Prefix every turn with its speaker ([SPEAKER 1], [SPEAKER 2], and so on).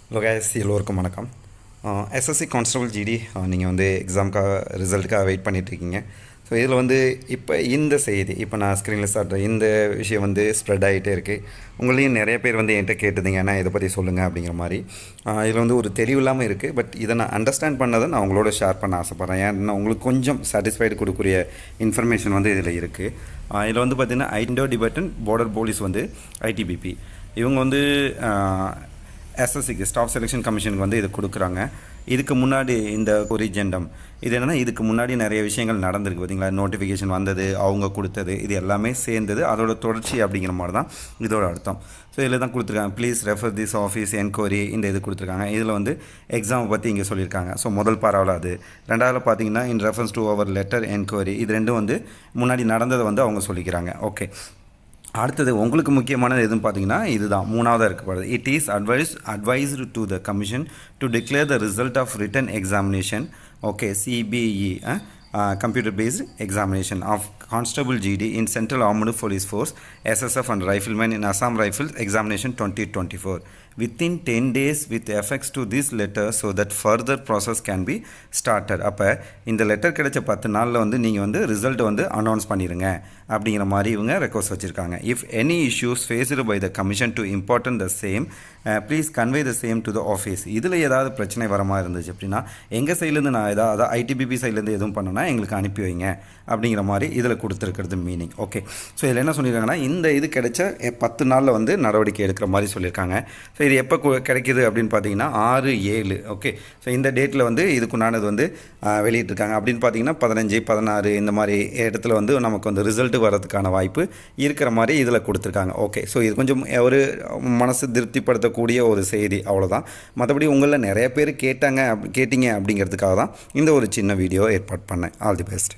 [SPEAKER 1] Hello guys, எல்லோருக்கும் வணக்கம். SSC constable GT நீங்கள் வந்து எக்ஸாமுக்காக ரிசல்ட்டுக்காக வெயிட் பண்ணிகிட்ருக்கீங்க. ஸோ இதில் வந்து இப்போ இந்த செய்தி இப்போ நான் ஸ்க்ரீனில் ஸ்டார்ட் இந்த விஷயம் வந்து ஸ்ப்ரெட் ஆகிட்டே இருக்குது. உங்களையும் நிறைய பேர் வந்து என்கிட்ட கேட்டுதுங்க, ஏன்னா இதை பற்றி சொல்லுங்கள் அப்படிங்கிற மாதிரி. இதில் வந்து ஒரு தெளிவு இல்லாமல் இருக்குது. பட் இதை நான் அண்டர்ஸ்டாண்ட் பண்ணதை நான் உங்களோட ஷேர் பண்ண ஆசைப்பட்றேன். ஏன்னா உங்களுக்கு கொஞ்சம் சாட்டிஸ்ஃபைடு கொடுக்கக்கூடிய இன்ஃபர்மேஷன் வந்து இதில் இருக்குது. இதில் வந்து பார்த்திங்கன்னா இண்டோ டிபெட்டன் பார்டர் போலீஸ் வந்து ஐடிபிபி இவங்க வந்து எஸ்எஸ்சிக்கு ஸ்டாஃப் செலெக்ஷன் கமிஷனுக்கு வந்து இது கொடுக்குறாங்க. இதுக்கு முன்னாடி இந்த கொரிஜெண்டம் இது என்னென்னா, இதுக்கு முன்னாடி நிறைய விஷயங்கள் நடந்திருக்கு பார்த்திங்களா. நோட்டிஃபிகேஷன் வந்தது, அவங்க கொடுத்தது, இது எல்லாமே சேர்ந்தது, அதோட தொடர்ச்சி அப்படிங்கிற மாதிரி தான் இதோட அர்த்தம். ஸோ இதில் தான் கொடுத்துருக்காங்க, please refer this office enquiry, இந்த இது கொடுத்துருக்காங்க. இதில் வந்து எக்ஸாமை பற்றி இங்கே சொல்லியிருக்காங்க. ஸோ முதல் பாராவில் அது. ரெண்டாவது பார்த்தீங்கன்னா in reference to our letter enquiry, இது ரெண்டும் வந்து முன்னாடி நடந்ததை வந்து அவங்க சொல்லிக்கிறாங்க. ஓகே, அடுத்தது உங்களுக்கு முக்கியமானது எதுன்னு பார்த்தீங்கன்னா இதுதான் மூணாவதாக இருக்கப்படுது. It is advised to the commission to declare the result of written examination, okay, CBE computer based examination of Constable GD in Central Armed Police Force, SSF and Riflemen in Assam Rifles examination 2024 within 10 days with effects to this letter so that further process can be started. அப்போ இந்த letter கிடைச்ச 10 நாளில் வந்து நீங்கள் வந்து result வந்து announce பண்ணிடுங்க அப்படிங்கிற மாதிரி இவங்க ரெக்வஸ்ட் வச்சுருக்காங்க. If any issues faced by the commission to important the same please convey the same to the office. இதில் ஏதாவது பிரச்சனை வர மாதிரி இருந்துச்சு அப்படின்னா எங்கள் சைட்லேருந்து நான் ஏதாவது ஐடிபிபி சைட்லேருந்து எதுவும் பண்ணோன்னா எங்களுக்கு அனுப்பி வைங்க அப்படிங்கிற மாதிரி இதில் கொடுத்துருக்கிறது மீனிங். ஓகே, ஸோ இதில் என்ன சொல்லியிருக்காங்கன்னா இந்த இது கிடைச்ச 10 நாளில் வந்து நடவடிக்கை எடுக்கிற மாதிரி சொல்லியிருக்காங்க. ஸோ இது எப்போ கிடைக்கிது அப்படின்னு பார்த்தீங்கன்னா 6/7. ஓகே, ஸோ இந்த டேட்டில் வந்து இதுக்குண்டானது வந்து வெளியிட்டிருக்காங்க. அப்படின்னு பார்த்தீங்கன்னா 15, 16 இந்த மாதிரி இடத்துல வந்து நமக்கு வந்து ரிசல்ட்டு வரதுக்கான வாய்ப்பு இருக்கிற மாதிரி இதில் கொடுத்துருக்காங்க. ஓகே, ஸோ இது கொஞ்சம் ஒரு மனசு திருப்திப்படுத்தக்கூடிய ஒரு செய்தி, அவ்வளோதான். மற்றபடி உங்களில் நிறைய பேர் கேட்டீங்க அப்படிங்கிறதுக்காக தான் இந்த ஒரு சின்ன வீடியோ ஏற்பாடு பண்ணேன். All the best.